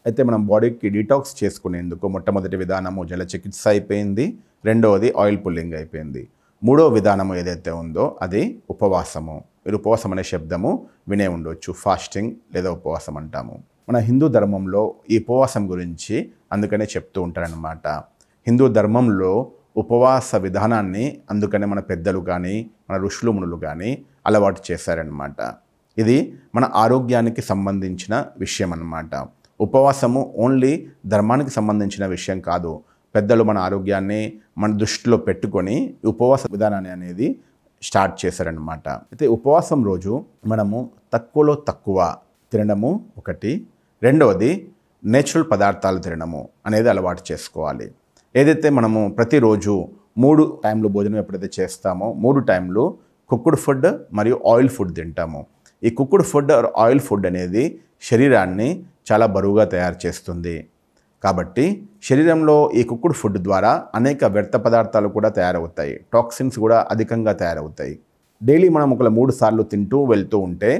అయితే మనం బాడీకి డీటాక్స్ చేసుకునేందుకు మొట్టమొదటి విధానము జల చికిత్స అయిపోయింది, రెండవది ఆయిల్ పుల్లింగ్ అయిపోయింది. మూడో విధానము ఏదైతే ఉందో అది ఉపవాసము. మీరు ఉపవాసం అనే శబ్దము వినే ఉండొచ్చు, ఫాస్టింగ్ లేదా ఉపవాసం అంటాము. మన హిందూ ధర్మంలో ఈ ఉపవాసం గురించి అందుకనే చెప్తూ ఉంటారనమాట. హిందూ ధర్మంలో ఉపవాస విధానాన్ని అందుకనే మన పెద్దలు కానీ మన ఋషులు మునులు కానీ అలవాటు చేశారనమాట. ఇది మన ఆరోగ్యానికి సంబంధించిన విషయం అన్నమాట. ఉపవాసము ఓన్లీ ధర్మానికి సంబంధించిన విషయం కాదు. పెద్దలు మన ఆరోగ్యాన్ని మన దృష్టిలో పెట్టుకొని ఉపవాస విధానాన్ని అనేది స్టార్ట్ చేశారనమాట. అయితే ఉపవాసం రోజు మనము తక్కువలో తక్కువ తినడము ఒకటి, రెండవది నేచురల్ పదార్థాలు తినడము అనేది అలవాటు చేసుకోవాలి. ఏదైతే మనము ప్రతిరోజు 3 టైంలు భోజనం ఎప్పుడైతే చేస్తామో 3 టైంలు కుక్డ్ ఫుడ్ మరియు ఆయిల్ ఫుడ్ తింటాము. ఈ కుక్డ్ ఫుడ్ ఆయిల్ ఫుడ్ అనేది శరీరాన్ని చాలా బరువుగా తయారు చేస్తుంది. కాబట్టి శరీరంలో ఈ కుక్డ్ ఫుడ్ ద్వారా అనేక వ్యర్థ పదార్థాలు కూడా తయారవుతాయి, టాక్సిన్స్ కూడా అధికంగా తయారవుతాయి. డైలీ మనం ఒకవేళ 3 సార్లు తింటూ వెళ్తూ ఉంటే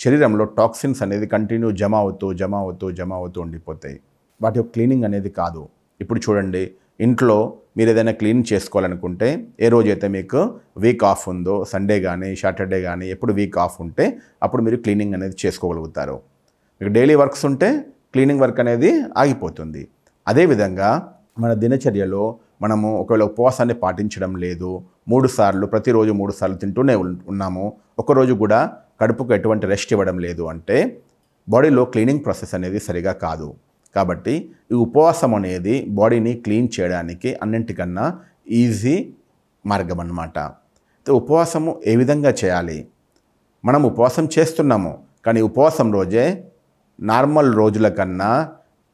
శరీరంలో టాక్సిన్స్ అనేది కంటిన్యూ జమ అవుతూ ఉండిపోతాయి. వాటి యొక్క క్లీనింగ్ అనేది కాదు. ఇప్పుడు చూడండి, ఇంట్లో మీరు ఏదైనా క్లీన్ చేసుకోవాలనుకుంటే ఏ రోజైతే మీకు వీక్ ఆఫ్ ఉందో, సండే కానీ సాటర్డే కానీ ఎప్పుడు వీక్ ఆఫ్ ఉంటే అప్పుడు మీరు క్లీనింగ్ అనేది చేసుకోగలుగుతారు. మీకు డైలీ వర్క్స్ ఉంటే క్లీనింగ్ వర్క్ అనేది ఆగిపోతుంది. అదేవిధంగా మన దినచర్యలో మనము ఒకవేళ ఉపవాసాన్ని పాటించడం లేదు, 3 సార్లు ప్రతిరోజు 3 సార్లు తింటూనే ఉన్నాము, ఒకరోజు కూడా కడుపుకు ఎటువంటి రెస్ట్ ఇవ్వడం లేదు అంటే బాడీలో క్లీనింగ్ ప్రాసెస్ అనేది సరిగా కాదు. కాబట్టి ఈ ఉపవాసం అనేది బాడీని క్లీన్ చేయడానికి అన్నింటికన్నా ఈజీ మార్గం అన్నమాట. ఉపవాసము ఏ విధంగా చేయాలి? మనం ఉపవాసం చేస్తున్నాము, కానీ ఉపవాసం రోజే నార్మల్ రోజుల కన్నా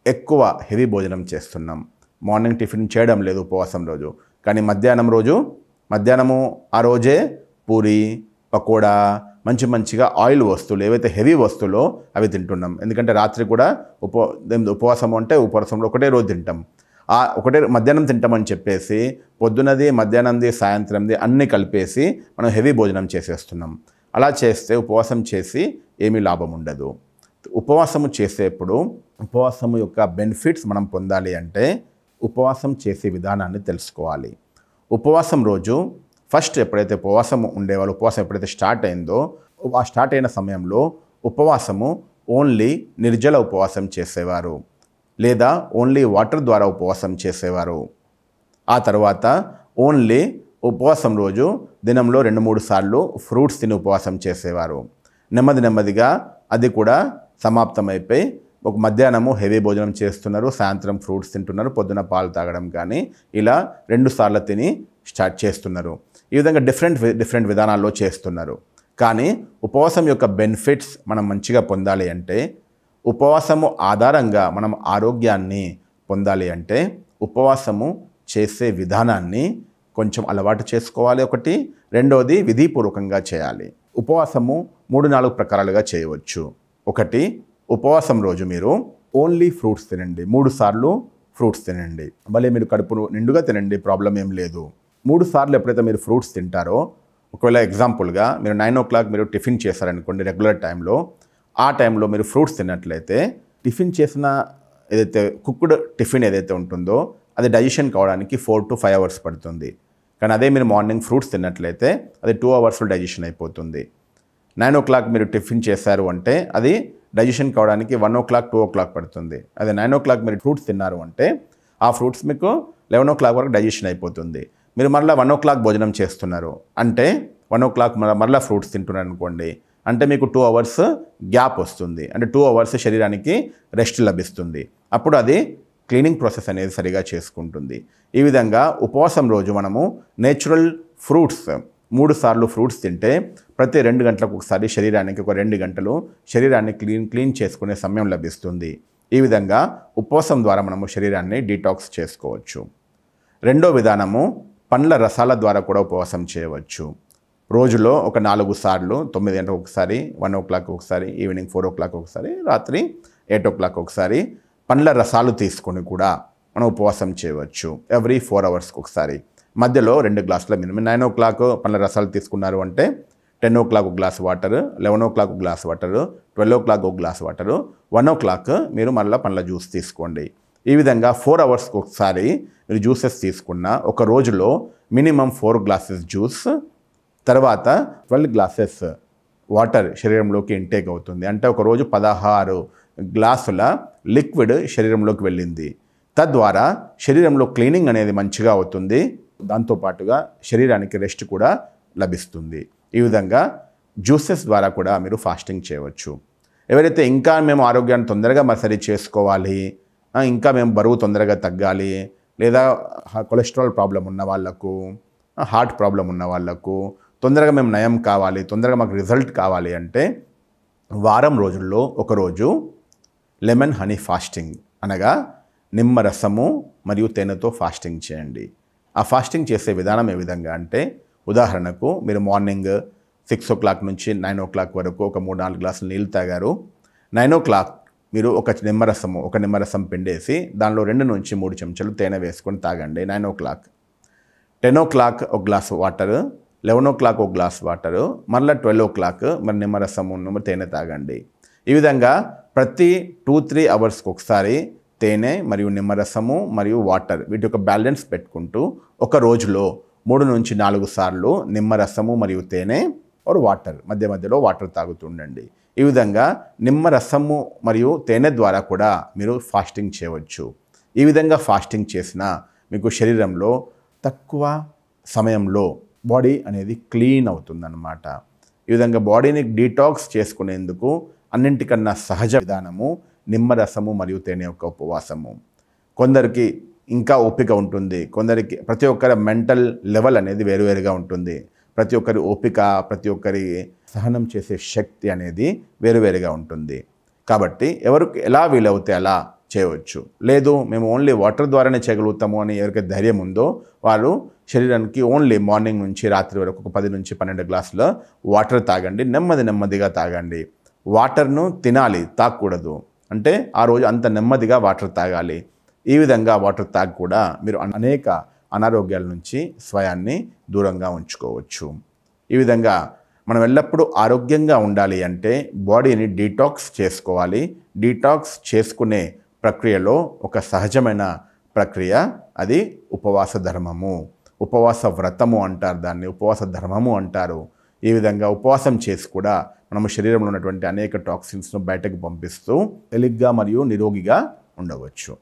ఎక్కువ హెవీ భోజనం చేస్తున్నాం. మార్నింగ్ టిఫిన్ చేయడం లేదు ఉపవాసం రోజు, కానీ మధ్యాహ్నము ఆ రోజే పూరి, పకోడా, మంచిగా ఆయిల్ వస్తువులు ఏవైతే హెవీ వస్తువులో అవి తింటున్నాం. ఎందుకంటే రాత్రి కూడా ఉపవాసం అంటే ఉపవాసంలో ఒకటే రోజు తింటాం, ఒకటే మధ్యాహ్నం తింటామని చెప్పేసి పొద్దునది, మధ్యాహ్నంది, సాయంత్రంది అన్నీ కలిపేసి మనం హెవీ భోజనం చేసేస్తున్నాం. అలా చేస్తే ఉపవాసం చేసి ఏమీ లాభం ఉండదు. ఉపవాసము చేసేప్పుడు ఉపవాసము యొక్క బెనిఫిట్స్ మనం పొందాలి అంటే ఉపవాసం చేసే విధానాన్ని తెలుసుకోవాలి. ఉపవాసం రోజు ఫస్ట్ ఎప్పుడైతే ఉపవాసం ఉండేవాళ్ళు, ఉపవాసం ఎప్పుడైతే స్టార్ట్ అయిందో ఆ స్టార్ట్ అయిన సమయంలో ఉపవాసము ఓన్లీ నిర్జల ఉపవాసం చేసేవారు లేదా ఓన్లీ వాటర్ ద్వారా ఉపవాసం చేసేవారు. ఆ తర్వాత ఓన్లీ ఉపవాసం రోజు దినంలో 2-3 సార్లు ఫ్రూట్స్ తిని ఉపవాసం చేసేవారు. నెమ్మదిగా అది కూడా సమాప్తమైపోయి ఒక మధ్యాహ్నము హెవీ భోజనం చేస్తున్నారు, సాయంత్రం ఫ్రూట్స్ తింటున్నారు, పొద్దున పాలు తాగడం కానీ ఇలా 2 సార్లు తిని స్టార్ట్ చేస్తున్నారు. ఈ విధంగా డిఫరెంట్ విధానాల్లో చేస్తున్నారు. కానీ ఉపవాసం యొక్క బెనిఫిట్స్ మనం మంచిగా పొందాలి అంటే, ఉపవాసము ఆధారంగా మనం ఆరోగ్యాన్ని పొందాలి అంటే ఉపవాసము చేసే విధానాన్ని కొంచెం అలవాటు చేసుకోవాలి ఒకటి, రెండవది విధిపూర్వకంగా చేయాలి. ఉపవాసము 3-4 ప్రకారాలుగా చేయవచ్చు. ఒకటి, ఉపవాసం రోజు మీరు ఓన్లీ ఫ్రూట్స్ తినండి, 3 సార్లు ఫ్రూట్స్ తినండి. భలే మీరు కడుపును నిండుగా తినండి, ప్రాబ్లం ఏం లేదు. 3 సార్లు ఎప్పుడైతే మీరు ఫ్రూట్స్ తింటారో, ఒకవేళ ఎగ్జాంపుల్గా మీరు 9 o'clock మీరు టిఫిన్ చేశారనుకోండి రెగ్యులర్ టైంలో, ఆ టైంలో మీరు ఫ్రూట్స్ తిన్నట్లయితే టిఫిన్ చేసిన ఏదైతే కుక్డ్ టిఫిన్ ఏదైతే ఉంటుందో అది డైజెషన్ కావడానికి 4 to 5 hours పడుతుంది. కానీ అదే మీరు మార్నింగ్ ఫ్రూట్స్ తిన్నట్లయితే అది 2 hours డైజెషన్ అయిపోతుంది. 9 o'clock మీరు టిఫిన్ చేశారు అంటే అది డైజెషన్ కావడానికి 1 o'clock 2 o'clock పడుతుంది. అదే 9 o'clock మీరు ఫ్రూట్స్ తిన్నారు అంటే ఆ ఫ్రూట్స్ మీకు 11 o'clock వరకు డైజెషన్ అయిపోతుంది. మీరు మరలా 1 o'clock భోజనం చేస్తున్నారు అంటే 1 o'clock మరలా ఫ్రూట్స్ తింటున్నారు అనుకోండి, అంటే మీకు 2 hours గ్యాప్ వస్తుంది, అంటే 2 hours శరీరానికి రెస్ట్ లభిస్తుంది. అప్పుడు అది క్లీనింగ్ ప్రాసెస్ అనేది సరిగా చేసుకుంటుంది. ఈ విధంగా ఉపవాసం రోజు మనము నేచురల్ ఫ్రూట్స్ 3 సార్లు ఫ్రూట్స్ తింటే ప్రతి 2 గంటలకు ఒకసారి శరీరానికి ఒక 2 గంటలు శరీరాన్ని క్లీన్ చేసుకునే సమయం లభిస్తుంది. ఈ విధంగా ఉపవాసం ద్వారా మనము శరీరాన్ని డీటాక్స్ చేసుకోవచ్చు. రెండో విధానము పండ్ల రసాల ద్వారా కూడా ఉపవాసం చేయవచ్చు. రోజులో ఒక 4 సార్లు 9 గంటలకు ఒకసారి, 1 o'clock ఒకసారి, ఈవినింగ్ 4 o'clock ఒకసారి, రాత్రి 8 o'clock ఒకసారి పండ్ల రసాలు తీసుకొని కూడా మనం ఉపవాసం చేయవచ్చు. ఎవ్రీ 4 hours ఒకసారి మధ్యలో 2 గ్లాసుల మినిమం. 9 o'clock పండ్ల రసాలు తీసుకున్నారు అంటే 10 o'clock ఒక గ్లాస్ వాటర్, 11 o'clock ఒక గ్లాస్ వాటర్, 12 o'clock ఒక గ్లాస్ వాటర్, 1 o'clock మీరు మళ్ళీ పండ్ల జ్యూస్ తీసుకోండి. ఈ విధంగా 4 hours ఒకసారి మీరు జ్యూసెస్ తీసుకున్న ఒక రోజులో మినిమం 4 glasses జ్యూస్, తర్వాత 12 glasses వాటర్ శరీరంలోకి ఇంటేక్ అవుతుంది. అంటే ఒక రోజు 16 గ్లాసుల లిక్విడ్ శరీరంలోకి వెళ్ళింది. తద్వారా శరీరంలో క్లీనింగ్ అనేది మంచిగా అవుతుంది. దాంతోపాటుగా శరీరానికి రెస్ట్ కూడా లభిస్తుంది. ఈ విధంగా జ్యూసెస్ ద్వారా కూడా మీరు ఫాస్టింగ్ చేయవచ్చు. ఎవరైతే ఇంకా మేము ఆరోగ్యాన్ని తొందరగా సరి చేసుకోవాలి, ఇంకా మేము బరువు తొందరగా తగ్గాలి, లేదా కొలెస్ట్రాల్ ప్రాబ్లం ఉన్న వాళ్ళకు, హార్ట్ ప్రాబ్లం ఉన్న వాళ్ళకు తొందరగా మేము నయం కావాలి, తొందరగా మాకు రిజల్ట్ కావాలి అంటే వారం రోజుల్లో ఒకరోజు లెమన్ హనీ ఫాస్టింగ్ అనగా నిమ్మరసము మరియు తేనెతో ఫాస్టింగ్ చేయండి. ఆ ఫాస్టింగ్ చేసే విధానం ఏ విధంగా అంటే, ఉదాహరణకు మీరు మార్నింగ్ 6 o'clock నుంచి 9 o'clock వరకు ఒక 3-4 గ్లాసులు నీళ్ళు తాగారు. 9 o'clock మీరు ఒక నిమ్మరసం పిండేసి దానిలో 2 నుంచి 3 చెంచాలు తేనె వేసుకొని తాగండి 9 o'clock. 10 o'clock ఒక గ్లాస్ వాటర్, 11 o'clock ఒక గ్లాస్ వాటరు, మళ్ళీ 12 o'clock మరి నిమ్మరసము తేనె తాగండి. ఈ విధంగా ప్రతి 2-3 hours ఒకసారి తేనె మరియు నిమ్మరసము మరియు వాటర్ వీటి యొక్క బ్యాలెన్స్ పెట్టుకుంటూ ఒక రోజులో 3 నుంచి 4 సార్లు నిమ్మరసము మరియు తేనె వాటర్ మధ్యలో వాటర్ తాగుతుండండి. ఈ విధంగా నిమ్మరసము మరియు తేనె ద్వారా కూడా మీరు ఫాస్టింగ్ చేయవచ్చు. ఈ విధంగా ఫాస్టింగ్ చేసిన మీకు శరీరంలో తక్కువ సమయంలో బాడీ అనేది క్లీన్ అవుతుందన్నమాట. ఈ విధంగా బాడీని డీటాక్స్ చేసుకునేందుకు అన్నింటికన్నా సహజ విధానము నిమ్మరసము మరియు తేనె యొక్క ఉపవాసము. కొందరికి ఇంకా ఓపిక ఉంటుంది, కొందరికి ప్రతి ఒక్కరి మెంటల్ లెవెల్ అనేది వేరువేరుగా ఉంటుంది. ప్రతి ఒక్కరి ఓపిక, ప్రతి ఒక్కరి సహనం చేసే శక్తి అనేది వేరువేరుగా ఉంటుంది. కాబట్టి ఎవరికి ఎలా వీలవుతే అలా చేయవచ్చు. లేదు మేము ఓన్లీ వాటర్ ద్వారానే చేయగలుగుతాము అని ఎవరికి ధైర్యం ఉందో వాళ్ళు శరీరానికి ఓన్లీ మార్నింగ్ నుంచి రాత్రి వరకు ఒక 10 నుంచి 12 గ్లాసుల వాటర్ తాగండి. నెమ్మదిగా తాగండి. వాటర్ను తినాలి, తాగకూడదు. అంటే ఆ రోజు అంత నెమ్మదిగా వాటర్ తాగాలి. ఈ విధంగా వాటర్ తాగి కూడా మీరు అనేక అనారోగ్యాల నుంచి స్వయాన్ని దూరంగా ఉంచుకోవచ్చు. ఈ విధంగా మనం ఎల్లప్పుడూ ఆరోగ్యంగా ఉండాలి అంటే బాడీని డీటాక్స్ చేసుకోవాలి. డీటాక్స్ చేసుకునే ప్రక్రియలో ఒక సహజమైన ప్రక్రియ అది ఉపవాస ధర్మము, ఉపవాస వ్రతము అంటారు, దాన్ని ఉపవాస ధర్మము అంటారు. ఈ విధంగా ఉపవాసం చేసి కూడా మనము శరీరంలో ఉన్నటువంటి అనేక టాక్సిన్స్ను బయటకు పంపిస్తూ తేలిగ్గా మరియు నిరోగిగా ఉండవచ్చు.